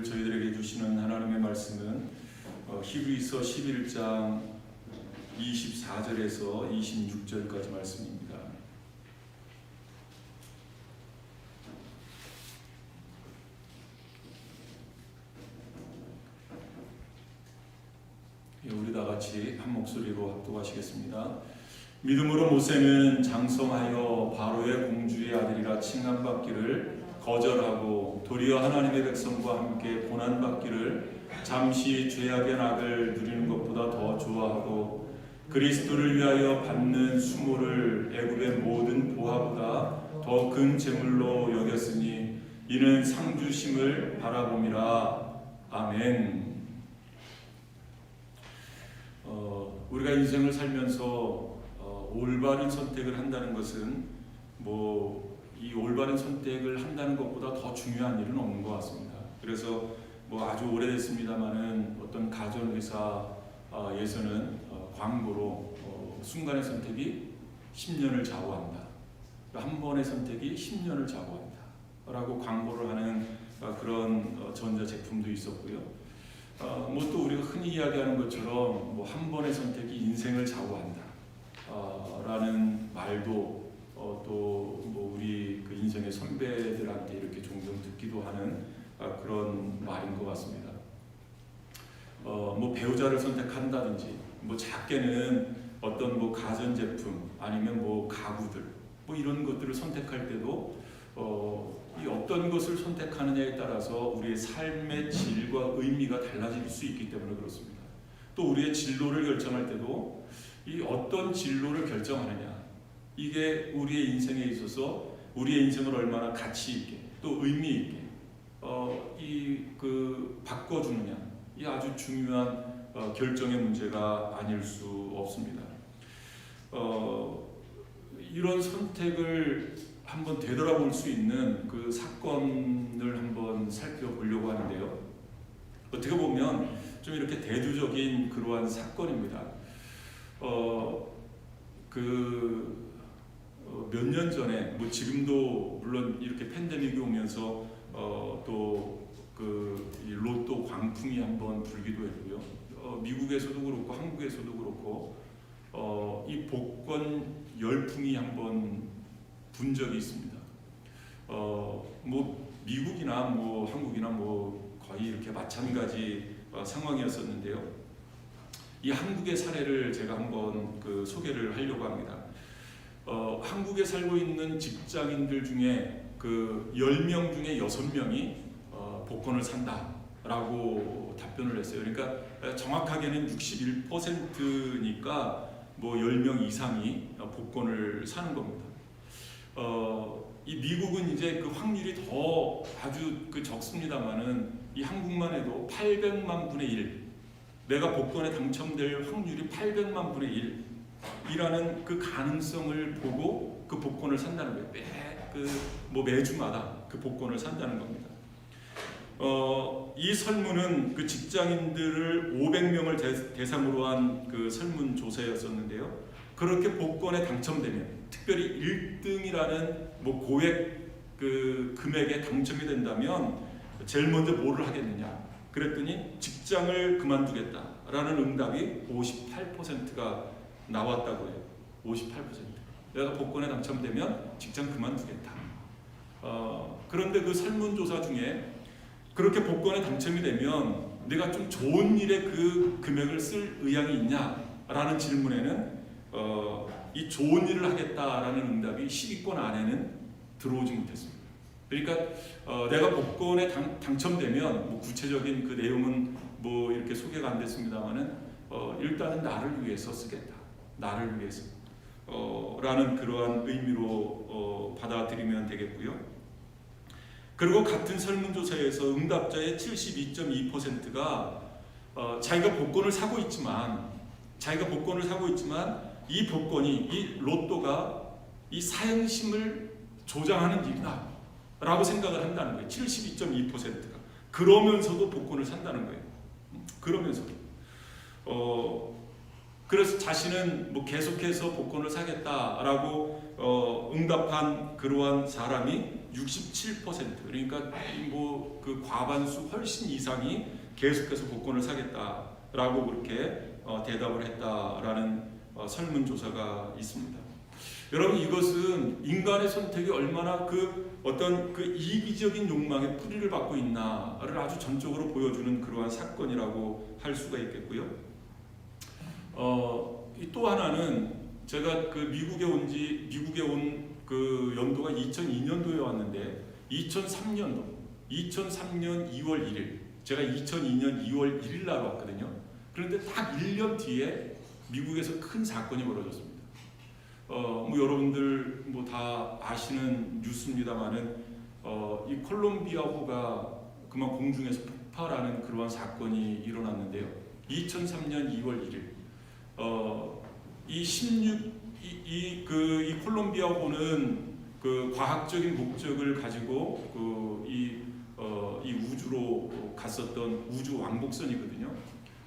오늘 저희들에게 주시는 하나님의 말씀은 히브리서 11장 24절에서 26절까지 말씀입니다. 우리 다 같이 한 목소리로 합독하시겠습니다. 믿음으로 모세는 장성하여 바로의 공주의 아들이라 칭함받기를 거절하고 도리어 하나님의 백성과 함께 고난받기를 잠시 죄악의 낙을 누리는 것보다 더 좋아하고 그리스도를 위하여 받는 수모를 애굽의 모든 보화보다 더 큰 재물로 여겼으니 이는 상주심을 바라봄이라. 아멘. 우리가 인생을 살면서 올바른 선택을 한다는 것은 이 올바른 선택을 한다는 것보다 더 중요한 일은 없는 것 같습니다. 그래서 아주 오래됐습니다만은 어떤 가전회사에서는 광고로 순간의 선택이 10년을 좌우한다. 한 번의 선택이 10년을 좌우한다. 라고 광고를 하는 그런 전자제품도 있었고요. 또 우리가 흔히 이야기하는 것처럼 한 번의 선택이 인생을 좌우한다. 라는 말도 또 우리 그 인생의 선배들한테 이렇게 종종 듣기도 하는 그런 말인 것 같습니다. 배우자를 선택한다든지 작게는 어떤 가전제품 아니면 가구들 이런 것들을 선택할 때도 이 어떤 것을 선택하느냐에 따라서 우리의 삶의 질과 의미가 달라질 수 있기 때문에 그렇습니다. 또 우리의 진로를 결정할 때도 이 어떤 진로를 결정하느냐, 이게 우리의 인생에 있어서 우리의 인생을 얼마나 가치 있게 또 의미 있게 바꿔주느냐, 이 아주 중요한 결정의 문제가 아닐 수 없습니다. 이런 선택을 한번 되돌아볼 수 있는 그 사건을 한번 살펴보려고 하는데요. 어떻게 보면 좀 이렇게 대두적인 그러한 사건입니다. 몇 년 전에 지금도 물론 이렇게 팬데믹이 오면서 이 로또 광풍이 한번 불기도 했고요. 미국에서도 그렇고 한국에서도 그렇고 이 복권 열풍이 한번 분 적이 있습니다. 미국이나 한국이나 거의 이렇게 마찬가지 상황이었었는데요. 이 한국의 사례를 제가 한번 소개를 하려고 합니다. 한국에 살고 있는 직장인들 중에 10명 중에 6명이 복권을 산다라고 답변을 했어요. 그러니까 정확하게는 61%니까 10명 이상이 복권을 사는 겁니다. 이 미국은 이제 그 확률이 더 아주 적습니다만은 이 한국만 해도 800만 분의 1, 내가 복권에 당첨될 확률이 800만 분의 1이라는 그 가능성을 보고 그 복권을 산다는 거예요. 매주마다 그 복권을 산다는 겁니다. 이 설문은 그 직장인들을 500명을 대상으로 한 그 설문 조사였었는데요. 그렇게 복권에 당첨되면, 특별히 1등이라는 고액 그 금액에 당첨이 된다면 제일 먼저 뭐를 하겠느냐? 그랬더니 직장을 그만두겠다라는 응답이 58%가 나왔다고 해요. 58%. 내가 복권에 당첨되면 직장 그만두겠다. 그런데 그 설문조사 중에 그렇게 복권에 당첨이 되면 내가 좀 좋은 일에 그 금액을 쓸 의향이 있냐라는 질문에는 이 좋은 일을 하겠다라는 응답이 10위권 안에는 들어오지 못했습니다. 그러니까 내가 복권에 당첨되면 구체적인 그 내용은 이렇게 소개가 안 됐습니다만은 일단은 나를 위해서 쓰겠다. 나를 위해서 라는 그러한 의미로 받아들이면 되겠고요. 그리고 같은 설문조사에서 응답자의 72.2%가 자기가 복권을 사고 있지만 이 복권이, 이 로또가 이 사행심을 조장하는 일이다 라고 생각을 한다는 거예요. 72.2%가. 그러면서도 복권을 산다는 거예요. 그러면서도. 그래서 자신은 계속해서 복권을 사겠다라고 응답한 그러한 사람이 67%, 그러니까 뭐 그 과반수 훨씬 이상이 계속해서 복권을 사겠다라고 그렇게 대답을 했다라는 설문조사가 있습니다. 여러분, 이것은 인간의 선택이 얼마나 그 어떤 그 이기적인 욕망의 뿌리를 받고 있나를 아주 전적으로 보여주는 그러한 사건이라고 할 수가 있겠고요. 또 하나는 제가 그 미국에 온 그 연도가 2002년도에 왔는데 2003년 2월 1일 제가 2002년 2월 1일 날 왔거든요. 그런데 딱 1년 뒤에 미국에서 큰 사건이 벌어졌습니다. 뭐 여러분들 뭐 다 아시는 뉴스입니다만은 이 콜롬비아호가 그만 공중에서 폭발하는 그러한 사건이 일어났는데요. 2003년 2월 1일 이 콜롬비아호는 그 과학적인 목적을 가지고 이 우주로 갔었던 우주 왕복선이거든요.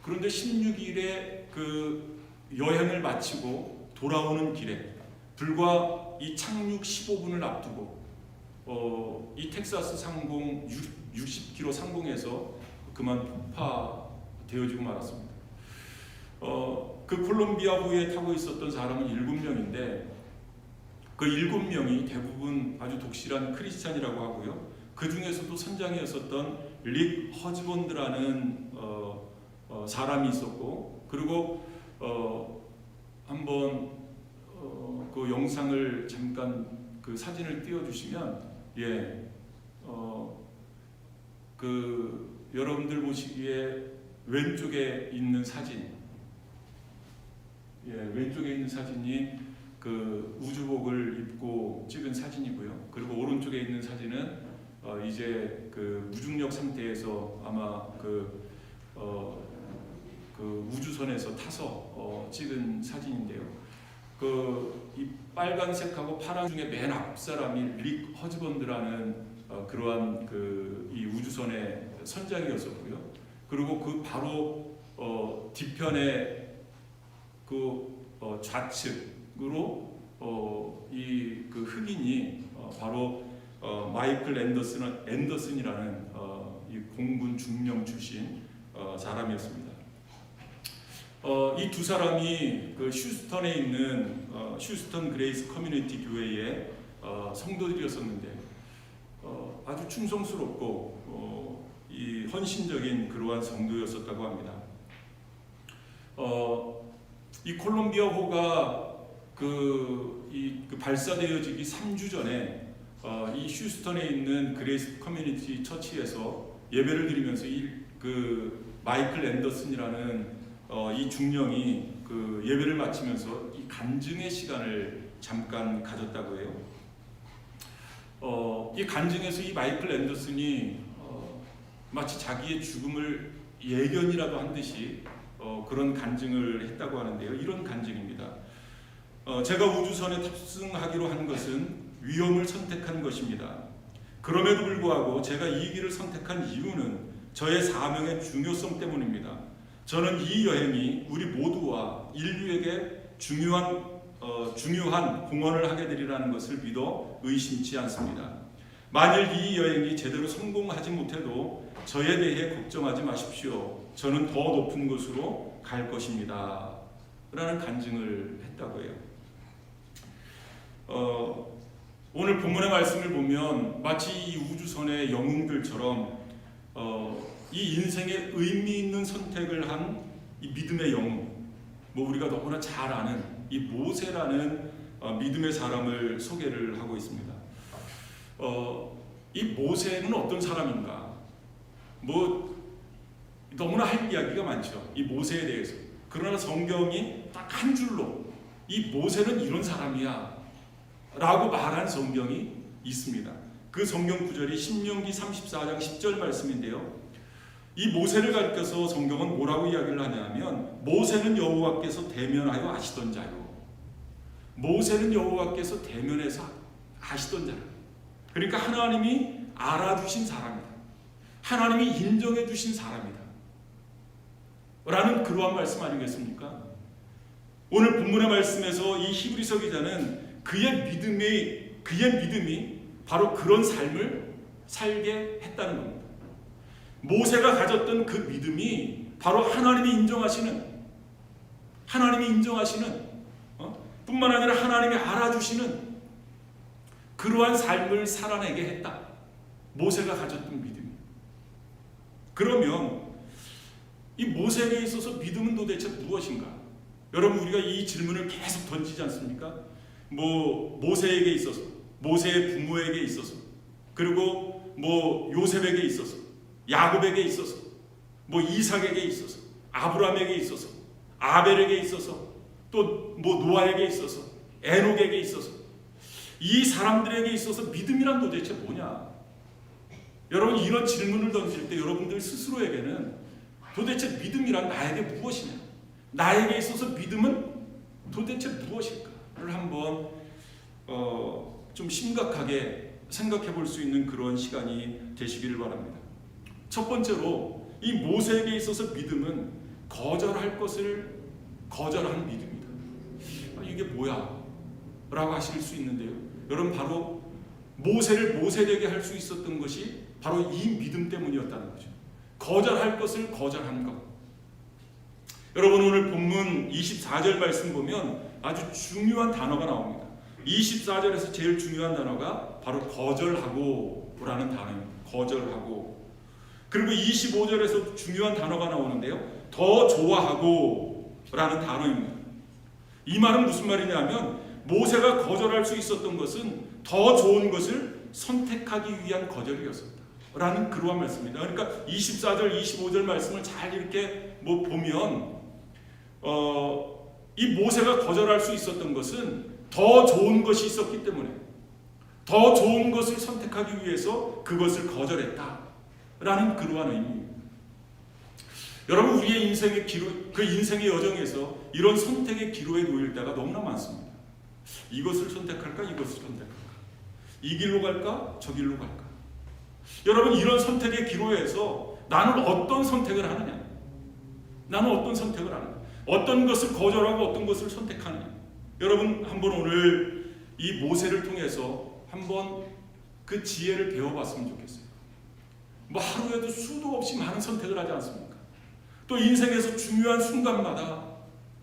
그런데 16일에 그 여행을 마치고 돌아오는 길에 불과 이 착륙 15분을 앞두고 이 텍사스 상공 60km 상공에서 그만 폭파되어지고 말았습니다. 그 콜롬비아호에 타고 있었던 사람은 7명인데 그 7명이 대부분 아주 독실한 크리스찬이라고 하고요. 그 중에서도 선장이었었던 릭 허즈본드라는 사람이 있었고, 그리고 한번 그 영상을 잠깐 그 사진을 띄워주시면 그 여러분들 보시기에 왼쪽에 있는 사진, 왼쪽에 있는 사진이 그 우주복을 입고 찍은 사진이고요. 그리고 오른쪽에 있는 사진은 이제 그 무중력 상태에서 아마 그 우주선에서 타서 찍은 사진인데요. 이 빨간색하고 파란 중에 맨 앞 사람이 릭 허즈번드라는 그러한 이 우주선의 선장이었었고요. 그리고 그 바로 뒤편에 좌측으로 그 흑인이 바로 마이클 앤더슨이라는 이 공군 중령 출신 사람이었습니다. 이 두 사람이 그 휴스턴에 있는 휴스턴 그레이스 커뮤니티 교회의 성도들이었었는데 아주 충성스럽고 이 헌신적인 그러한 성도였었다고 합니다. 이 콜롬비아호가 그 발사되어지기 3주 전에 이 휴스턴에 있는 그레이스 커뮤니티 처치에서 예배를 드리면서 그 마이클 앤더슨이라는 이 중령이 그 예배를 마치면서 이 간증의 시간을 잠깐 가졌다고 해요. 이 간증에서 이 마이클 앤더슨이 마치 자기의 죽음을 예견이라도 한 듯이 그런 간증을 했다고 하는데요. 이런 간증입니다. 제가 우주선에 탑승하기로 한 것은 위험을 선택한 것입니다. 그럼에도 불구하고 제가 이 길을 선택한 이유는 저의 사명의 중요성 때문입니다. 저는 이 여행이 우리 모두와 인류에게 중요한 공헌을 하게 되리라는 것을 믿어 의심치 않습니다. 만일 이 여행이 제대로 성공하지 못해도 저에 대해 걱정하지 마십시오. 저는 더 높은 곳으로 갈 것입니다. 라는 간증을 했다고 해요. 오늘 본문의 말씀을 보면 마치 이 우주선의 영웅들처럼 이 인생의 의미 있는 선택을 한 이 믿음의 영웅, 뭐 우리가 너무나 잘 아는 이 모세라는 믿음의 사람을 소개를 하고 있습니다. 이 모세는 어떤 사람인가? 뭐 너무나 할 이야기가 많죠. 이 모세에 대해서. 그러나 성경이 딱 한 줄로 이 모세는 이런 사람이야 라고 말한 성경이 있습니다. 그 성경 구절이 신명기 34장 10절 말씀인데요. 이 모세를 가리켜서 성경은 뭐라고 이야기를 하냐면 모세는 여호와께서 대면하여 아시던 자요. 모세는 여호와께서 대면해서 아시던 자요. 그러니까 하나님이 알아주신 사람이다. 하나님이 인정해 주신 사람이다. 라는 그러한 말씀 아니겠습니까? 오늘 본문의 말씀에서 이 히브리서 기자는 그의 믿음이 바로 그런 삶을 살게 했다는 겁니다. 모세가 가졌던 그 믿음이 바로 하나님이 인정하시는 뿐만 아니라 하나님이 알아주시는 그러한 삶을 살아내게 했다. 모세가 가졌던 믿음이. 그러면 이 모세에게 있어서 믿음은 도대체 무엇인가? 여러분, 우리가 이 질문을 계속 던지지 않습니까? 모세에게 있어서, 모세의 부모에게 있어서, 그리고 요셉에게 있어서, 야곱에게 있어서, 이삭에게 있어서, 아브라함에게 있어서, 아벨에게 있어서, 또 노아에게 있어서, 에녹에게 있어서, 이 사람들에게 있어서 믿음이란 도대체 뭐냐? 여러분, 이런 질문을 던질 때 여러분들 스스로에게는 도대체 믿음이란 나에게 무엇이냐? 나에게 있어서 믿음은 도대체 무엇일까를 한번 좀 심각하게 생각해 볼 수 있는 그런 시간이 되시기를 바랍니다. 첫 번째로 이 모세에게 있어서 믿음은 거절할 것을 거절하는 믿음이다. 이게 뭐야? 라고 하실 수 있는데요. 여러분, 바로 모세를 모세되게 할 수 있었던 것이 바로 이 믿음 때문이었다는 거죠. 거절할 것을 거절한 것. 여러분, 오늘 본문 24절 말씀 보면 아주 중요한 단어가 나옵니다. 24절에서 제일 중요한 단어가 바로 거절하고 라는 단어입니다. 거절하고. 그리고 25절에서 중요한 단어가 나오는데요. 더 좋아하고 라는 단어입니다. 이 말은 무슨 말이냐면 모세가 거절할 수 있었던 것은 더 좋은 것을 선택하기 위한 거절이었습니다. 라는 그러한 말씀입니다. 그러니까 24절, 25절 말씀을 잘 이렇게 보면 이 모세가 거절할 수 있었던 것은 더 좋은 것이 있었기 때문에 더 좋은 것을 선택하기 위해서 그것을 거절했다. 라는 그러한 의미입니다. 여러분, 우리의 인생의 기로, 그 인생의 여정에서 이런 선택의 기로에 놓일 때가 너무나 많습니다. 이것을 선택할까? 이것을 선택할까? 이 길로 갈까? 저 길로 갈까? 여러분, 이런 선택의 기로에서 나는 어떤 선택을 하느냐? 나는 어떤 선택을 하느냐? 어떤 것을 거절하고 어떤 것을 선택하느냐? 여러분, 한번 오늘 이 모세를 통해서 한번 그 지혜를 배워봤으면 좋겠어요. 하루에도 수도 없이 많은 선택을 하지 않습니까? 또 인생에서 중요한 순간마다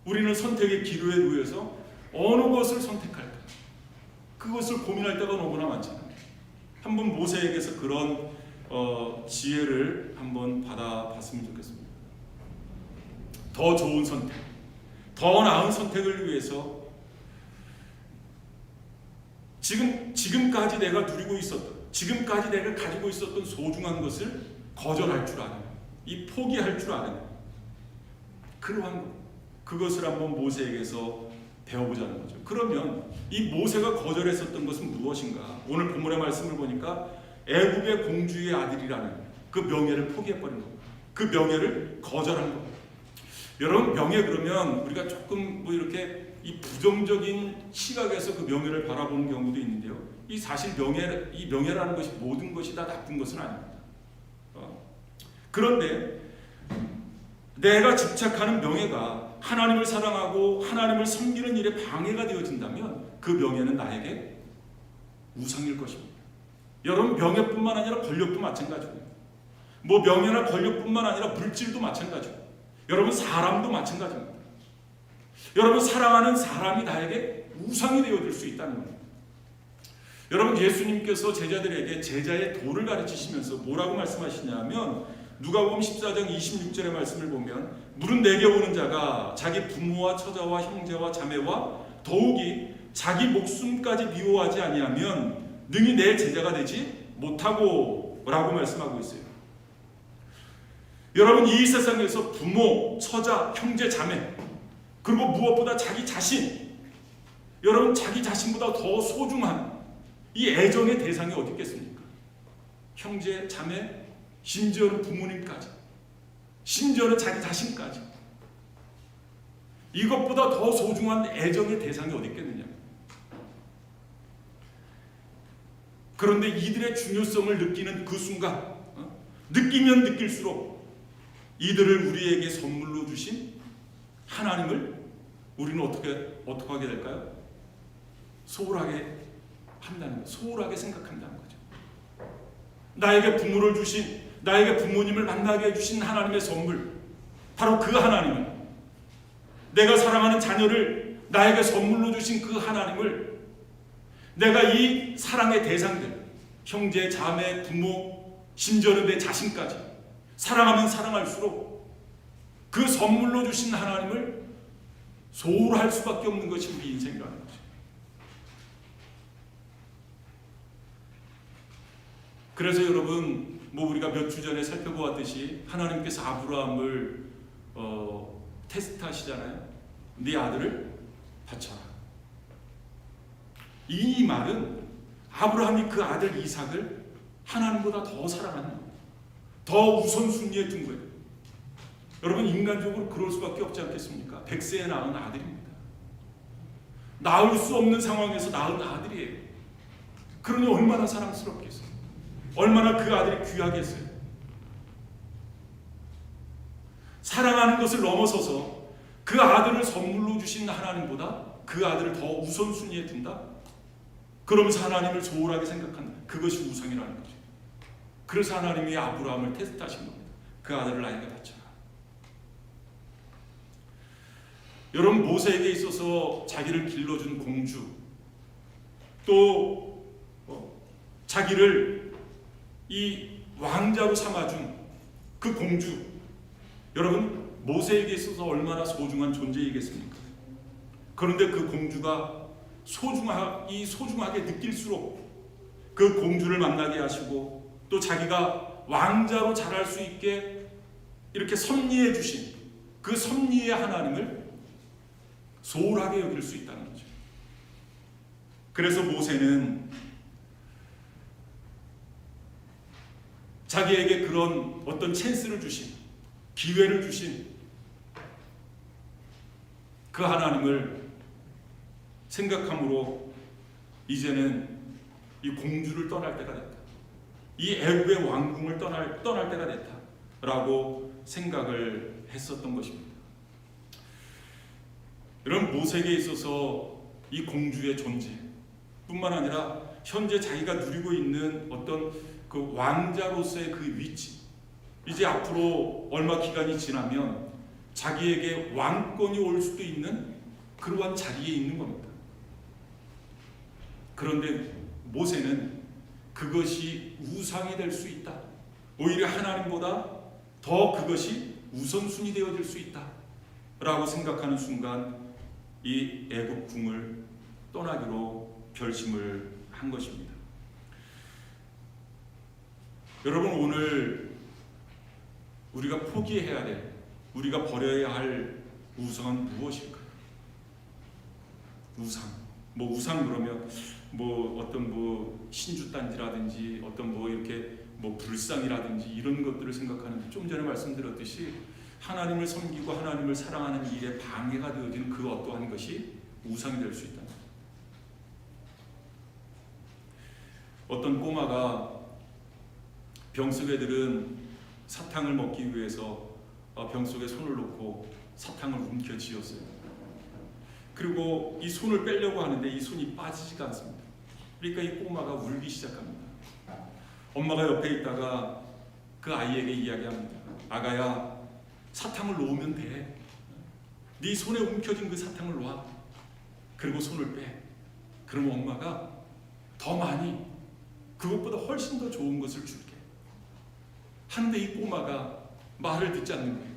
우리는 선택의 기로에 놓여서 어느 것을 선택할까? 그것을 고민할 때가 너무나 많잖아요. 한번 모세에게서 그런 지혜를 한번 받아봤으면 좋겠습니다. 더 좋은 선택, 더 나은 선택을 위해서 지금까지 내가 누리고 있었던, 지금까지 내가 가지고 있었던 소중한 것을 거절할 줄 아는, 이 포기할 줄 아는 그러한 것, 그것을 한번 모세에게서 배워보자는 거죠. 그러면 이 모세가 거절했었던 것은 무엇인가? 오늘 본문의 말씀을 보니까 애굽의 공주의 아들이라는 그 명예를 포기해버린 겁니다. 그 명예를 거절한 겁니다. 여러분, 명예 그러면 우리가 조금 이렇게 이 부정적인 시각에서 그 명예를 바라보는 경우도 있는데요. 이 사실 이 명예라는 것이 모든 것이 다 나쁜 것은 아닙니다. 그런데 내가 집착하는 명예가 하나님을 사랑하고 하나님을 섬기는 일에 방해가 되어진다면 그 명예는 나에게 우상일 것입니다. 여러분, 명예뿐만 아니라 권력도 마찬가지고요. 명예나 권력뿐만 아니라 물질도 마찬가지고, 여러분, 사람도 마찬가지입니다. 여러분, 사랑하는 사람이 나에게 우상이 되어질 수 있다는 겁니다. 여러분, 예수님께서 제자들에게 제자의 도를 가르치시면서 뭐라고 말씀하시냐면 누가복음 14장 26절의 말씀을 보면 물은 내게 오는 자가 자기 부모와 처자와 형제와 자매와 더욱이 자기 목숨까지 미워하지 아니하면 능히 내 제자가 되지 못하고 라고 말씀하고 있어요. 여러분, 이 세상에서 부모, 처자, 형제, 자매, 그리고 무엇보다 자기 자신, 여러분, 자기 자신보다 더 소중한 이 애정의 대상이 어디 있겠습니까? 형제, 자매, 심지어는 부모님까지, 심지어는 자기 자신까지. 이것보다 더 소중한 애정의 대상이 어디 있겠느냐? 그런데 이들의 중요성을 느끼는 그 순간, 느끼면 느낄수록 이들을 우리에게 선물로 주신 하나님을 우리는 어떻게 하게 될까요? 소홀하게 한다는 거, 소홀하게 생각한다는 거죠. 나에게 부모를 주신, 나에게 부모님을 만나게 해주신 하나님의 선물, 바로 그 하나님을, 내가 사랑하는 자녀를 나에게 선물로 주신 그 하나님을, 내가 이 사랑의 대상들, 형제, 자매, 부모, 심지어는 내 자신까지 사랑하면 사랑할수록 그 선물로 주신 하나님을 소홀할 수밖에 없는 것이 우리 인생이라는 거죠. 그래서 여러분, 우리가 몇 주 전에 살펴보았듯이 하나님께서 아브라함을 테스트하시잖아요. 네 아들을 바쳐라. 이 말은 아브라함이 그 아들 이삭을 하나님보다 더 사랑하는 거예요. 더 우선순위에 둔 거예요. 여러분, 인간적으로 그럴 수밖에 없지 않겠습니까? 100세에 낳은 아들입니다. 낳을 수 없는 상황에서 낳은 아들이에요. 그러니 얼마나 사랑스럽겠어요. 얼마나 그 아들이 귀하겠어요. 사랑하는 것을 넘어서서 그 아들을 선물로 주신 하나님보다 그 아들을 더 우선순위에 둔다? 그러면서 하나님을 소홀하게 생각한다. 그것이 우상이라는 거죠. 그래서 하나님이 아브라함을 테스트하신 겁니다. 그 아들을 나에게 바쳐라. 여러분, 모세에게 있어서 자기를 길러준 공주, 또 자기를 이 왕자로 삼아준 그 공주, 여러분, 모세에게 있어서 얼마나 소중한 존재이겠습니까? 그런데 그 공주가 소중하게 느낄수록 그 공주를 만나게 하시고, 또 자기가 왕자로 자랄 수 있게 이렇게 섭리해 주신 그 섭리의 하나님을 소홀하게 여길 수 있다는 거죠. 그래서 모세는 자기에게 그런 어떤 찬스를 주신, 기회를 주신 그 하나님을 생각함으로 이제는 이 공주를 떠날 때가 됐다. 이 애굽의 왕궁을 떠날 때가 됐다라고 생각을 했었던 것입니다. 이런 모세에게 있어서 이 공주의 존재뿐만 아니라 현재 자기가 누리고 있는 어떤 그 왕자로서의 그 위치, 이제 앞으로 얼마 기간이 지나면 자기에게 왕권이 올 수도 있는 그러한 자리에 있는 겁니다. 그런데 모세는 그것이 우상이 될 수 있다. 오히려 하나님보다 더 그것이 우선순위 되어질 수 있다 라고 생각하는 순간 이 애굽궁을 떠나기로 결심을 한 것입니다. 여러분, 오늘 우리가 포기해야 될, 우리가 버려야 할 우상은 무엇일까요? 우상 그러면 어떤 신주단지라든지 어떤 이렇게 불상이라든지 이런 것들을 생각하는데, 좀 전에 말씀드렸듯이 하나님을 섬기고 하나님을 사랑하는 일에 방해가 되어지는 그 어떠한 것이 우상이 될 수 있다. 어떤 꼬마가, 병속 애들은 사탕을 먹기 위해서 병속에 손을 놓고 사탕을 움켜쥐었어요. 그리고 이 손을 빼려고 하는데 이 손이 빠지지가 않습니다. 그러니까 이 꼬마가 울기 시작합니다. 엄마가 옆에 있다가 그 아이에게 이야기합니다. 아가야, 사탕을 놓으면 돼. 네 손에 움켜진 그 사탕을 놔. 그리고 손을 빼. 그러면 엄마가 더 많이, 그것보다 훨씬 더 좋은 것을 줄게. 하는데 이 꼬마가 말을 듣지 않는 거예요.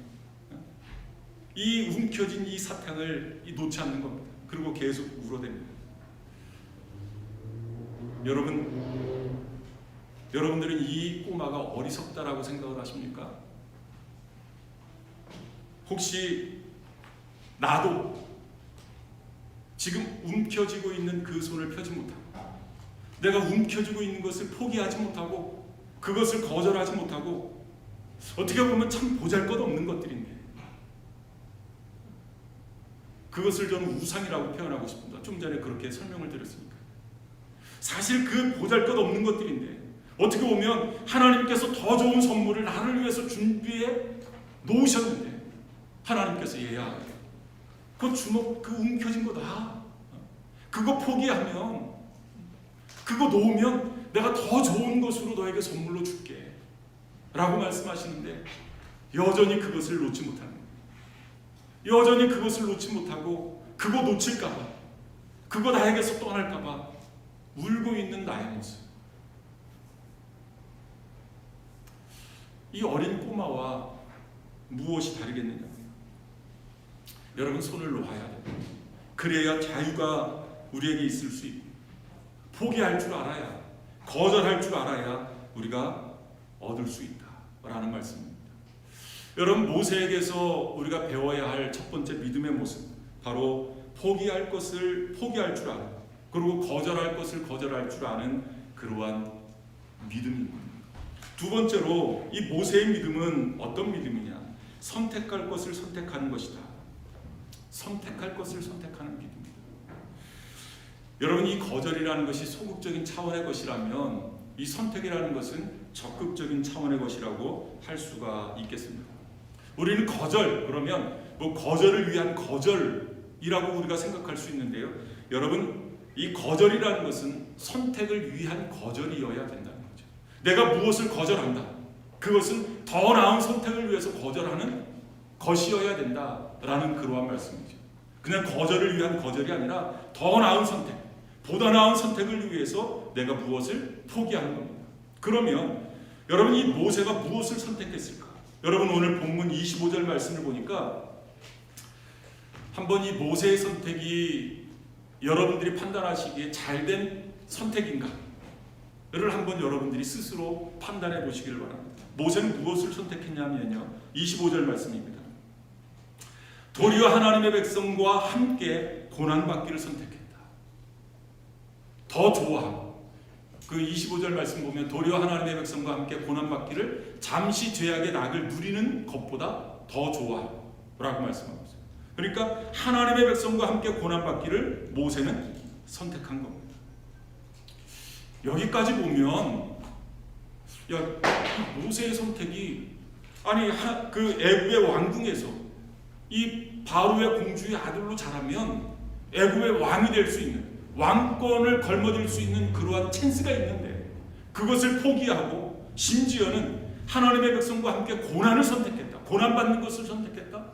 이 움켜진 이 사탕을 놓지 않는 겁니다. 그리고 계속 울어댑니다. 여러분들은 이 꼬마가 어리석다라고 생각을 하십니까? 혹시 나도 지금 움켜쥐고 있는 그 손을 펴지 못하고, 내가 움켜쥐고 있는 것을 포기하지 못하고, 그것을 거절하지 못하고, 어떻게 보면 참 보잘것없는 것들인데 그것을 저는 우상이라고 표현하고 싶습니다. 좀 전에 그렇게 설명을 드렸으니까. 사실 그 보잘것없는 것들인데 어떻게 보면 하나님께서 더 좋은 선물을 나를 위해서 준비해 놓으셨는데, 하나님께서 얘야, 그 움켜진 거다. 그거 포기하면 그거 놓으면 내가 더 좋은 것으로 너에게 선물로 줄게 라고 말씀하시는데 여전히 그것을 놓지 못하는 거예요. 여전히 그것을 놓지 못하고 그거 놓칠까 봐, 그거 나에게서 떠날까 봐 울고 있는 나의 모습. 이 어린 꼬마와 무엇이 다르겠느냐? 여러분, 손을 놓아야 돼요. 그래야 자유가 우리에게 있을 수 있고, 포기할 줄 알아야, 거절할 줄 알아야 우리가 얻을 수 있다라는 말씀입니다. 여러분, 모세에게서 우리가 배워야 할 첫 번째 믿음의 모습, 바로 포기할 것을 포기할 줄 아는, 그리고 거절할 것을 거절할 줄 아는 그러한 믿음입니다. 두 번째로 이 모세의 믿음은 어떤 믿음이냐? 선택할 것을 선택하는 것이다. 선택할 것을 선택하는 믿음입니다. 여러분, 이 거절이라는 것이 소극적인 차원의 것이라면 이 선택이라는 것은 적극적인 차원의 것이라고 할 수가 있겠습니다. 우리는 거절, 그러면 뭐 거절을 위한 거절이라고 우리가 생각할 수 있는데요. 여러분, 이 거절이라는 것은 선택을 위한 거절이어야 된다는 거죠. 내가 무엇을 거절한다, 그것은 더 나은 선택을 위해서 거절하는 것이어야 된다라는 그러한 말씀이죠. 그냥 거절을 위한 거절이 아니라 더 나은 선택, 보다 나은 선택을 위해서 내가 무엇을 포기하는 겁니다. 그러면 여러분, 이 모세가 무엇을 선택했을까? 여러분, 오늘 본문 25절 말씀을 보니까 한번 이 모세의 선택이 여러분들이 판단하시기에 잘된 선택인가를 한번 여러분들이 스스로 판단해 보시기를 바랍니다. 모세는 무엇을 선택했냐면요, 25절 말씀입니다. 도리어 하나님의 백성과 함께 고난받기를 선택했다. 더 좋아하고, 그 25절 말씀 보면 도리어 하나님의 백성과 함께 고난받기를 잠시 죄악의 낙을 누리는 것보다 더 좋아하고 라고 말씀하고 있어요. 그러니까 하나님의 백성과 함께 고난받기를 모세는 선택한 겁니다. 여기까지 보면 모세의 선택이, 아니 그 애굽의 왕궁에서 이 바로의 공주의 아들로 자라면 애굽의 왕이 될 수 있는, 왕권을 걸머쥘 수 있는 그러한 찬스가 있는데 그것을 포기하고 심지어는 하나님의 백성과 함께 고난을 선택했다. 고난받는 것을 선택했다.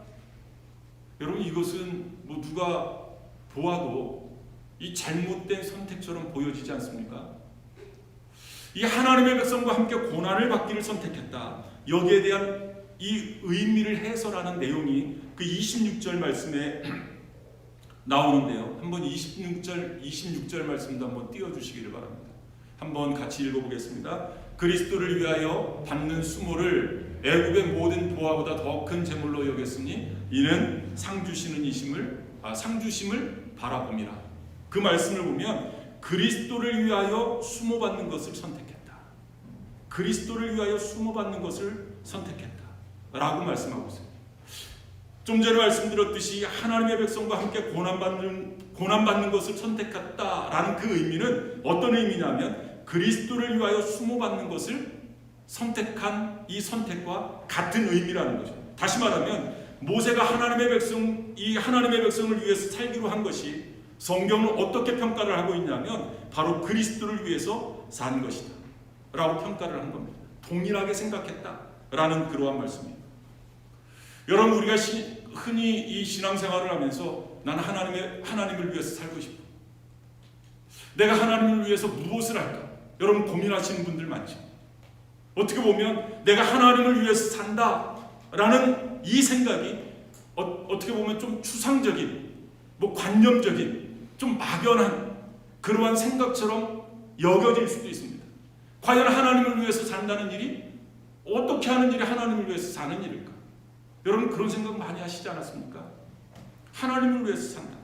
여러분, 이것은 뭐 누가 보아도 이 잘못된 선택처럼 보여지지 않습니까? 이 하나님의 백성과 함께 고난을 받기를 선택했다. 여기에 대한 이 의미를 해설하는 내용이 그 26절 말씀에 나오는데요. 한번 26절 말씀도 한번 띄워주시기를 바랍니다. 한번 같이 읽어보겠습니다. 그리스도를 위하여 받는 수모를 애굽의 모든 보화보다 더 큰 재물로 여겼으니 이는 상주심을 바라봄이라. 그 말씀을 보면 그리스도를 위하여 수모받는 것을 선택했다. 그리스도를 위하여 수모받는 것을 선택했다 라고 말씀하고 있어요. 좀 전에 말씀드렸듯이 하나님의 백성과 함께 고난받는 것을 선택했다라는 그 의미는 어떤 의미냐면 그리스도를 위하여 수모받는 것을 선택한 이 선택과 같은 의미라는 거죠. 다시 말하면 모세가 하나님의 백성을 위해서 살기로 한 것이 성경은 어떻게 평가를 하고 있냐면 바로 그리스도를 위해서 산 것이다 라고 평가를 한 겁니다. 동일하게 생각했다라는 그러한 말씀입니다. 여러분, 우리가 흔히 이 신앙생활을 하면서 난 하나님을 위해서 살고 싶어, 내가 하나님을 위해서 무엇을 할까, 여러분 고민하시는 분들 많죠. 어떻게 보면 내가 하나님을 위해서 산다라는 이 생각이 어떻게 보면 좀 추상적인, 뭐 관념적인, 좀 막연한 그러한 생각처럼 여겨질 수도 있습니다. 과연 하나님을 위해서 산다는 일이 어떻게 하는 일이 하나님을 위해서 사는 일일까? 여러분, 그런 생각 많이 하시지 않았습니까? 하나님을 위해서 산다.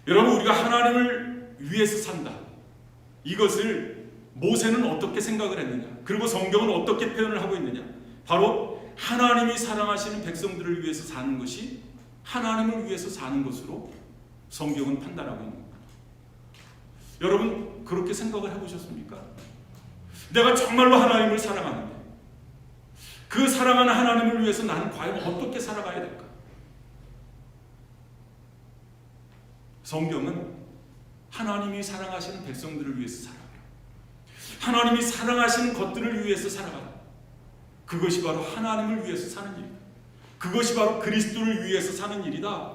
여러분, 우리가 하나님을 위해서 산다, 이것을 모세는 어떻게 생각을 했느냐, 그리고 성경은 어떻게 표현을 하고 있느냐, 바로 하나님이 사랑하시는 백성들을 위해서 사는 것이 하나님을 위해서 사는 것으로 성경은 판단하고 있는 겁니다. 여러분, 그렇게 생각을 해보셨습니까? 내가 정말로 하나님을 사랑하는데 그 사랑하는 하나님을 위해서 나는 과연 어떻게 살아가야 될까? 성경은 하나님이 사랑하시는 백성들을 위해서 살아가라. 하나님이 사랑하시는 것들을 위해서 살아가라. 그것이 바로 하나님을 위해서 사는 일이다. 그것이 바로 그리스도를 위해서 사는 일이다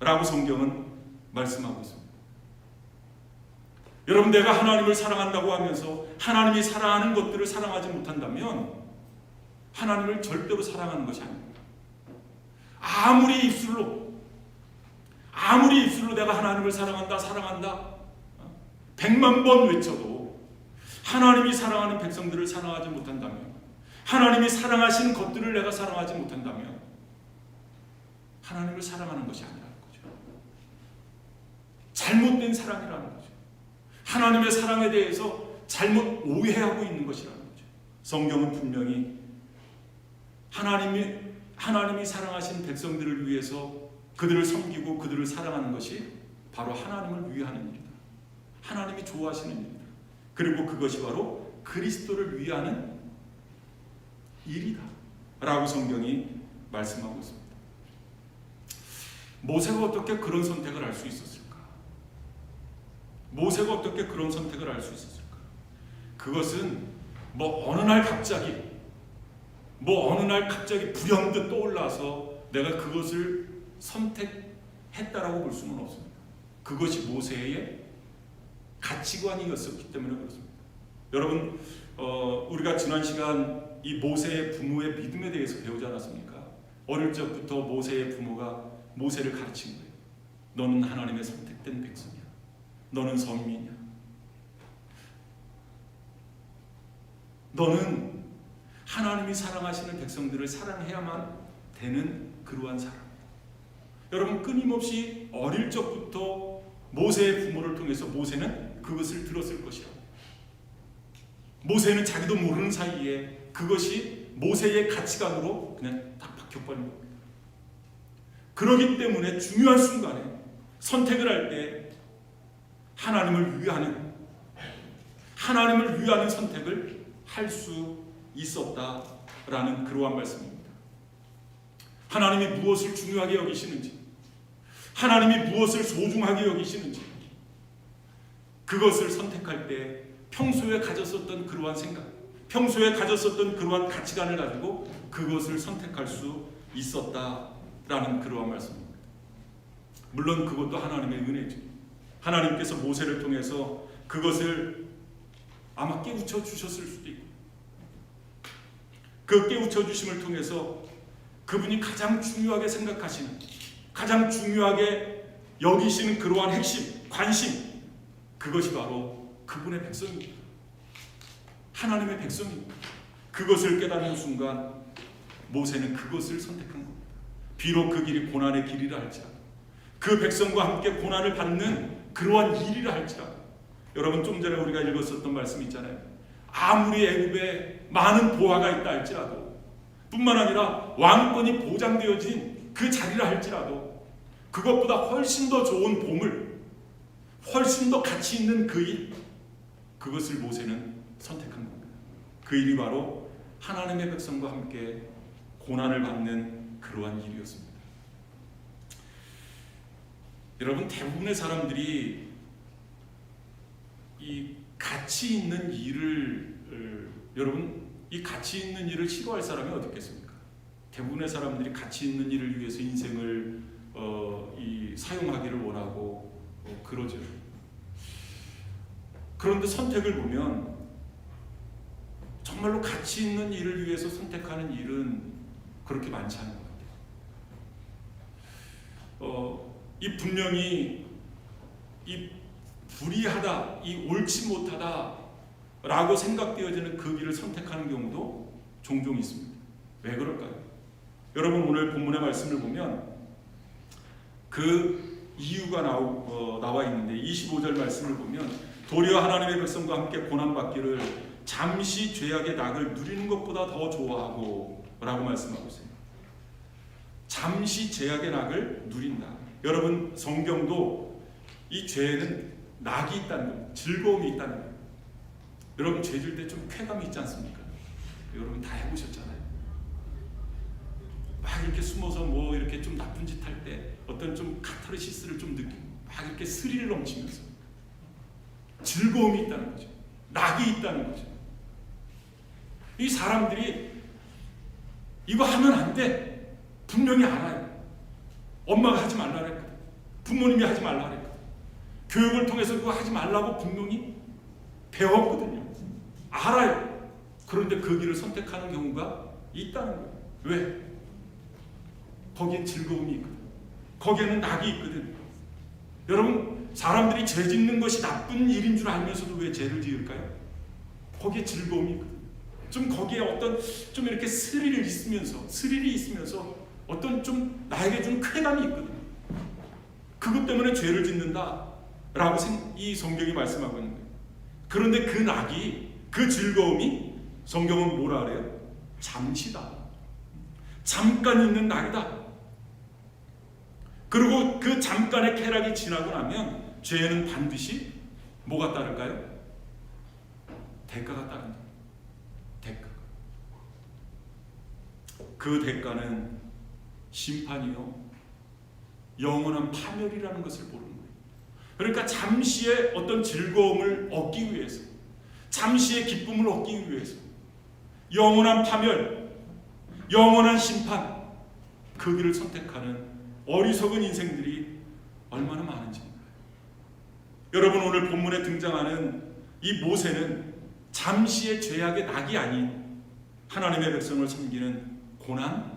라고 성경은 말씀하고 있습니다. 여러분, 내가 하나님을 사랑한다고 하면서 하나님이 사랑하는 것들을 사랑하지 못한다면 하나님을 절대로 사랑하는 것이 아닙니다. 아무리 입술로 내가 하나님을 사랑한다 100만 번 외쳐도 하나님이 사랑하는 백성들을 사랑하지 못한다면, 하나님이 사랑하시는 것들을 내가 사랑하지 못한다면 하나님을 사랑하는 것이 아니라는 거죠. 잘못된 사랑이라는 거죠. 하나님의 사랑에 대해서 잘못 오해하고 있는 것이라는 거죠. 성경은 분명히 하나님이 사랑하신 백성들을 위해서 그들을 섬기고 그들을 사랑하는 것이 바로 하나님을 위하는 일이다. 하나님이 좋아하시는 일이다. 그리고 그것이 바로 그리스도를 위하는 일이다 라고 성경이 말씀하고 있습니다. 모세가 어떻게 그런 선택을 할 수 있었을까? 모세가 어떻게 그런 선택을 할 수 있었을까? 그것은 어느 날 갑자기 불현듯 떠올라서 내가 그것을 선택했다라고 볼 수는 없습니다. 그것이 모세의 가치관이었었기 때문에 그렇습니다. 여러분, 우리가 지난 시간 이 모세의 부모의 믿음에 대해서 배우지 않았습니까? 어릴 적부터 모세의 부모가 모세를 가르친 거예요. 너는 하나님의 선택된 백성이야. 너는 선민이야. 너는 하나님이 사랑하시는 백성들을 사랑해야만 되는 그러한 사람이야. 여러분, 끊임없이 어릴 적부터 모세의 부모를 통해서 모세는 그것을 들었을 것이라고. 모세는 자기도 모르는 사이에 그것이 모세의 가치관으로 그냥 딱 박혀버린 겁니다. 그렇기 때문에 중요한 순간에 선택을 할 때 하나님을 위하는 선택을 할 수 있었다라는 그러한 말씀입니다. 하나님이 무엇을 중요하게 여기시는지, 하나님이 무엇을 소중하게 여기시는지, 그것을 선택할 때 평소에 가졌었던 그러한 생각, 평소에 가졌었던 그러한 가치관을 가지고 그것을 선택할 수 있었다라는 그러한 말씀입니다. 물론 그것도 하나님의 은혜죠. 하나님께서 모세를 통해서 그것을 아마 깨우쳐 주셨을 수도 있고, 그 깨우쳐 주심을 통해서 그분이 가장 중요하게 생각하시는, 가장 중요하게 여기시는 그러한 핵심, 관심, 그것이 바로 그분의 백성입니다. 하나님의 백성입니다. 그것을 깨닫는 순간 모세는 그것을 선택한 겁니다. 비록 그 길이 고난의 길이라 할지라도, 그 백성과 함께 고난을 받는 그러한 일이라 할지라도, 여러분, 좀 전에 우리가 읽었었던 말씀 있잖아요. 아무리 애굽에 많은 보화가 있다 할지라도, 뿐만 아니라 왕권이 보장되어진 그 자리라 할지라도, 그것보다 훨씬 더 좋은 보물, 훨씬 더 가치 있는 그 일, 그것을 모세는 선택한 겁니다. 그 일이 바로 하나님의 백성과 함께 고난을 받는 그러한 일이었습니다. 여러분, 대부분의 사람들이 이 가치 있는 일을 이 가치 있는 일을 싫어할 사람이 어디 있겠습니까? 대부분의 사람들이 가치 있는 일을 위해서 인생을 사용하기를 원하고 그러죠. 그런데 선택을 보면 정말로 가치 있는 일을 위해서 선택하는 일은 그렇게 많지 않은 것 같아요. 이 분명히 이 불의하다, 이 옳지 못하다라고 생각되어지는 그 길을 선택하는 경우도 종종 있습니다. 왜 그럴까요? 여러분, 오늘 본문의 말씀을 보면 그 이유가 나와 있는데, 25절 말씀을 보면 도리어 하나님의 백성과 함께 고난받기를 잠시 죄악의 낙을 누리는 것보다 더 좋아하고 라고 말씀하고 있어요. 잠시 죄악의 낙을 누린다. 여러분, 성경도 이 죄에는 낙이 있다는 겁니다. 즐거움이 있다는 겁니다. 여러분, 죄 질 때 좀 쾌감이 있지 않습니까? 여러분 다 해보셨잖아요. 막 이렇게 숨어서 이렇게 좀 나쁜 짓 할 때 어떤 좀 카타르시스를 좀 느끼고 막 이렇게 스릴 넘치면서 즐거움이 있다는 거죠. 낙이 있다는 거죠. 이 사람들이 이거 하면 안 돼. 분명히 알아요. 엄마가 하지 말라 그랬거든. 부모님이 하지 말라 그랬거든. 교육을 통해서 그거 하지 말라고 분명히 배웠거든요. 알아요. 그런데 그 길을 선택하는 경우가 있다는 거예요. 왜? 거기에 즐거움이 있거든. 거기에는 낙이 있거든. 여러분, 사람들이 죄 짓는 것이 나쁜 일인 줄 알면서도 왜 죄를 지을까요? 거기에 즐거움이 있거든. 좀 거기에 어떤 좀 이렇게 스릴이 있으면서 어떤 좀 나에게 좀 쾌감이 있거든요. 그것 때문에 죄를 짓는다라고 이 성경이 말씀하고 있는 거예요. 그런데 그 낙이, 그 즐거움이 성경은 뭐라 그래요? 잠시다. 잠깐 있는 낙이다. 그리고 그 잠깐의 쾌락이 지나고 나면 죄에는 반드시 뭐가 따를까요? 대가가 따른다. 대가가. 그 대가는 심판이요, 영원한 파멸이라는 것을 모르는 거예요. 그러니까 잠시의 어떤 즐거움을 얻기 위해서, 잠시의 기쁨을 얻기 위해서 영원한 파멸, 영원한 심판, 그 길을 선택하는 어리석은 인생들이 얼마나 많은지 몰라요. 여러분, 오늘 본문에 등장하는 이 모세는 잠시의 죄악의 낙이 아닌 하나님의 백성을 섬기는 고난,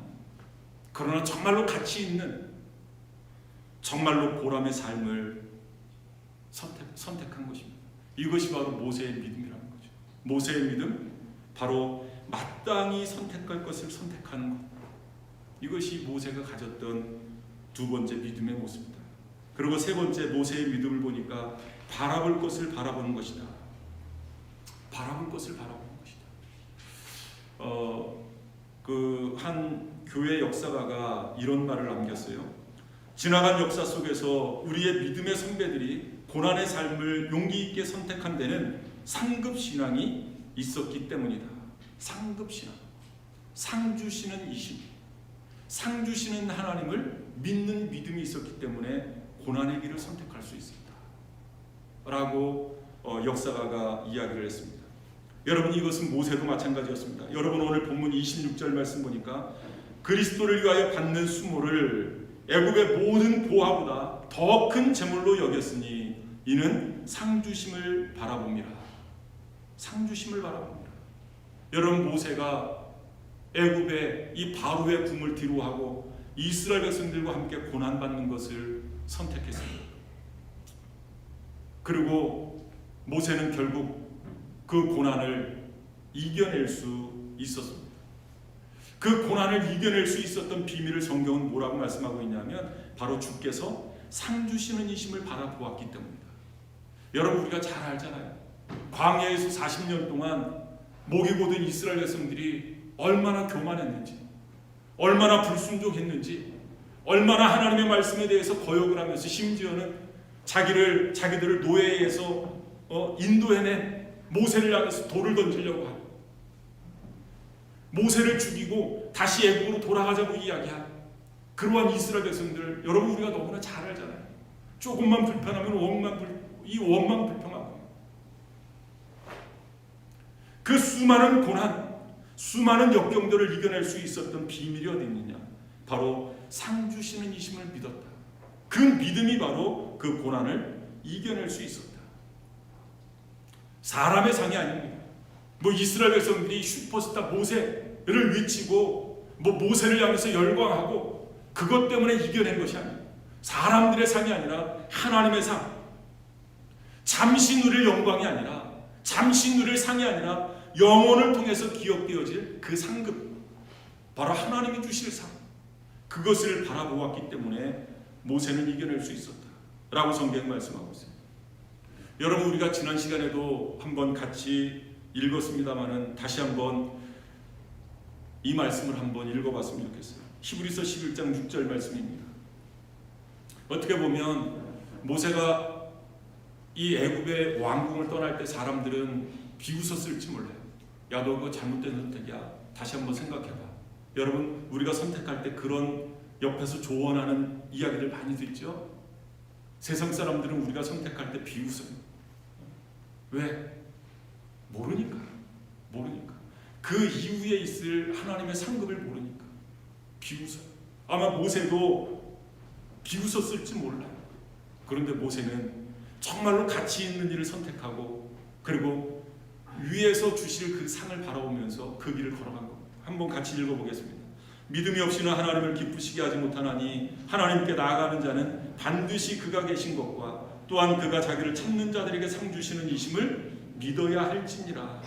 그러나 정말로 가치 있는, 정말로 보람의 삶을 선택한 것입니다. 이것이 바로 모세의 믿음이라는 거죠. 모세의 믿음, 바로 마땅히 선택할 것을 선택하는 것. 이것이 모세가 가졌던 두 번째 믿음의 모습입니다. 그리고 세 번째 모세의 믿음을 보니까 바라볼 것을 바라보는 것이다. 바라볼 것을 바라보는 것이다. 한 교회 역사가가 이런 말을 남겼어요. 지나간 역사 속에서 우리의 믿음의 선배들이 고난의 삶을 용기 있게 선택한 데는 상급 신앙이 있었기 때문이다. 상급 신앙, 상 주시는 이심, 상 주시는 하나님을 믿는 믿음이 있었기 때문에 고난의 길을 선택할 수 있었다 라고 역사가가 이야기를 했습니다. 여러분, 이것은 모세도 마찬가지였습니다. 여러분, 오늘 본문 26절 말씀 보니까 그리스도를 위하여 받는 수모를 애굽의 모든 보화보다 더 큰 재물로 여겼으니 이는 상주심을 바라봅니다. 상주심을 바라봅니다. 여러분, 모세가 애굽의 이 바로의 궁을 뒤로하고 이스라엘 백성들과 함께 고난받는 것을 선택했습니다. 그리고 모세는 결국 그 고난을 이겨낼 수 있었습니다. 그 고난을 이겨낼 수 있었던 비밀을 성경은 뭐라고 말씀하고 있냐면 바로 주께서 상 주시는 이심을 바라보았기 때문입니다. 여러분, 우리가 잘 알잖아요. 광야에서 40년 동안 목이 고든 이스라엘 백성들이 얼마나 교만했는지, 얼마나 불순종했는지, 얼마나 하나님의 말씀에 대해서 거역을 하면서 심지어는 자기들을 노예에서 인도해낸 모세를 향해서 돌을 던지려고 하고 모세를 죽이고 다시 애굽으로 돌아가자고 이야기한 그러한 이스라엘 백성들, 여러분, 우리가 너무나 잘 알잖아요. 조금만 불편하면 원망 불평하고 그 수많은 고난, 수많은 역경들을 이겨낼 수 있었던 비밀이 어디 있느냐? 바로 상 주시는 이심을 믿었다. 그 믿음이 바로 그 고난을 이겨낼 수 있었다. 사람의 상이 아닙니다. 이스라엘 백성들이 슈퍼스타 모세를 외치고 모세를 향해서 열광하고 그것 때문에 이겨낸 것이 아니에요. 사람들의 상이 아니라 하나님의 상, 잠시 누릴 영광이 아니라, 잠시 누릴 상이 아니라 영혼을 통해서 기억되어질 그 상급, 바로 하나님이 주실 상, 그것을 바라보았기 때문에 모세는 이겨낼 수 있었다 라고 성경이 말씀하고 있어요. 여러분, 우리가 지난 시간에도 한번 같이 읽었습니다마는 다시 한번 이 말씀을 한번 읽어봤으면 좋겠어요. 히브리서 11장 6절 말씀입니다. 어떻게 보면 모세가 이 애굽의 왕궁을 떠날 때 사람들은 비웃었을지 몰라요. 야, 너 그거 잘못된 선택이야. 다시 한번 생각해봐. 여러분, 우리가 선택할 때 그런 옆에서 조언하는 이야기들 많이 듣죠? 세상 사람들은 우리가 선택할 때 비웃어요. 왜? 모르니까. 그 이후에 있을 하나님의 상급을 모르니까 비웃어요. 아마 모세도 비웃었을지 몰라요. 그런데 모세는 정말로 가치 있는 일을 선택하고 그리고 위에서 주실 그 상을 바라보면서 그 길을 걸어간 겁니다. 한번 같이 읽어보겠습니다. 믿음이 없이는 하나님을 기쁘시게 하지 못하나니 하나님께 나아가는 자는 반드시 그가 계신 것과 또한 그가 자기를 찾는 자들에게 상 주시는 이심을 믿어야 할지니라.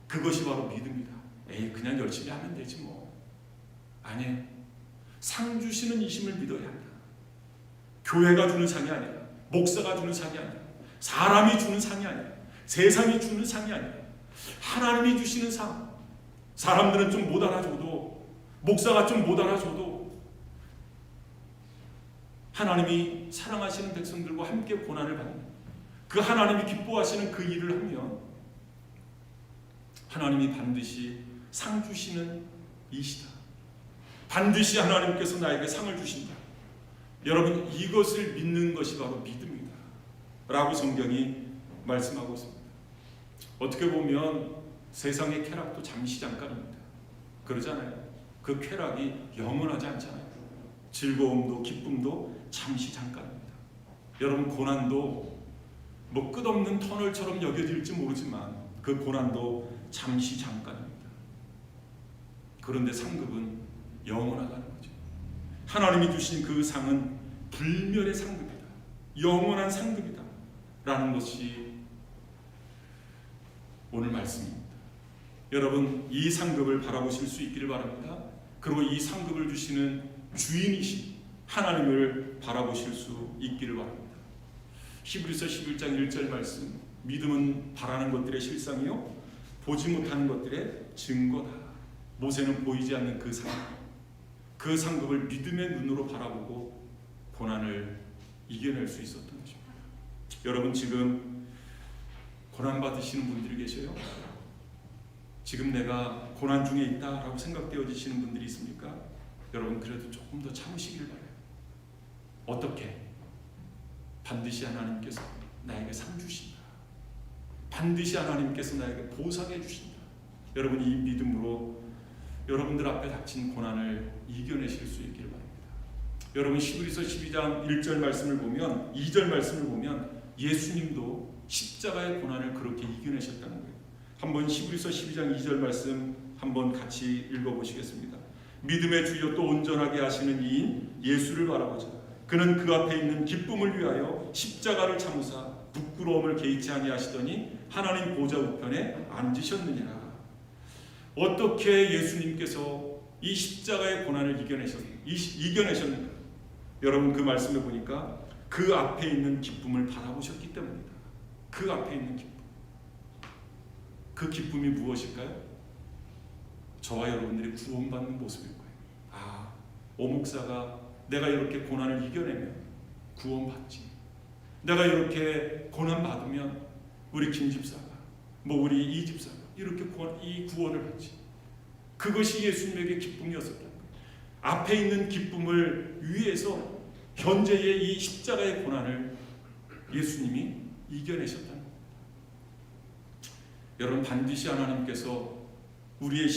그것이 바로 믿음이다. 에이, 그냥 열심히 하면 되지 뭐. 아니에요. 상 주시는 이심을 믿어야 한다. 교회가 주는 상이 아니라, 목사가 주는 상이 아니라, 사람이 주는 상이 아니라, 세상이 주는 상이 아니라 하나님이 주시는 상. 사람들은 좀 못 알아줘도, 목사가 좀 못 알아줘도 하나님이 사랑하시는 백성들과 함께 고난을 받는 그 하나님이 기뻐하시는 그 일을 하면 하나님이 반드시 상 주시는 이시다. 반드시 하나님께서 나에게 상을 주신다. 여러분, 이것을 믿는 것이 바로 믿음이다 라고 성경이 말씀하고 있습니다. 어떻게 보면 세상의 쾌락도 잠시 잠깐입니다. 그러잖아요. 그 쾌락이 영원하지 않잖아요. 즐거움도 기쁨도 잠시 잠깐입니다. 여러분, 고난도 뭐 끝없는 터널처럼 여겨질지 모르지만 그 고난도 잠시 잠깐입니다. 그런데 상급은 영원하다는 거죠. 하나님이 주신 그 상은 불멸의 상급이다. 영원한 상급이다 라는 것이 오늘 말씀입니다. 여러분, 이 상급을 바라보실 수 있기를 바랍니다. 그리고 이 상급을 주시는 주인이신 하나님을 바라보실 수 있기를 바랍니다. 히브리서 11장 1절 말씀, 믿음은 바라는 것들의 실상이요 보지 못하는 것들의 증거다. 모세는 보이지 않는 그 상급을 믿음의 눈으로 바라보고 고난을 이겨낼 수 있었던 것입니다. 여러분, 지금 고난 받으시는 분들이 계세요? 지금 내가 고난 중에 있다라고 생각되어지시는 분들이 있습니까? 여러분, 그래도 조금 더 참으시길 바라요. 어떻게? 반드시 하나님께서 나에게 상 주신다. 반드시 하나님께서 나에게 보상해 주신다. 여러분, 이 믿음으로 여러분들 앞에 닥친 고난을 이겨내실 수 있기를 바랍니다. 여러분, 히브리서 12장 1절 말씀을 보면, 2절 말씀을 보면 예수님도 십자가의 고난을 그렇게 이겨내셨다는 거예요. 한번 히브리서 12장 2절 말씀 한번 같이 읽어보시겠습니다. 믿음의 주여 또 온전하게 하시는 이인 예수를 바라보자. 그는 그 앞에 있는 기쁨을 위하여 십자가를 참으사 부끄러움을 개의치 아니하시더니 하나님 보좌 우편에 앉으셨느니라. 어떻게 예수님께서 이 십자가의 고난을 이겨내셨는가? 여러분, 그 말씀을 보니까 그 앞에 있는 기쁨을 바라보셨기 때문입니다. 그 앞에 있는 기쁨. 그 기쁨이 무엇일까요? 저와 여러분들이 구원받는 모습일 거예요. 아, 오 목사가 내가 이렇게 고난을 이겨내면 구원받지. 내가 이렇게 고난받으면 우리 김 집사가, 우리 이 집사가 이렇게 이 구원을 받지. 그것이 예수님에게 기쁨이었었다는 거예요. 앞에 있는 기쁨을 위해서 현재의 이 십자가의 고난을 예수님이 이겨내셨다는 거예요. 여러분, 반드시 하나님께서 우리의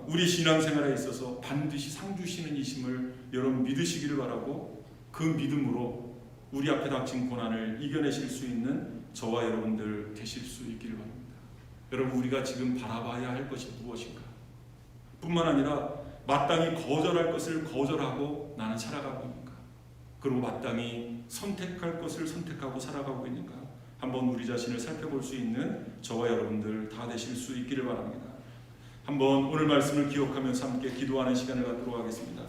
우리 신앙생활에 있어서 반드시 상 주시는 이심을 여러분 믿으시기를 바라고, 그 믿음으로 우리 앞에 닥친 고난을 이겨내실 수 있는 저와 여러분들 되실 수 있기를 바랍니다. 여러분, 우리가 지금 바라봐야 할 것이 무엇인가? 뿐만 아니라 마땅히 거절할 것을 거절하고 나는 살아가고 있는가? 그리고 마땅히 선택할 것을 선택하고 살아가고 있는가? 한번 우리 자신을 살펴볼 수 있는 저와 여러분들 다 되실 수 있기를 바랍니다. 한번 오늘 말씀을 기억하면서 함께 기도하는 시간을 갖도록 하겠습니다.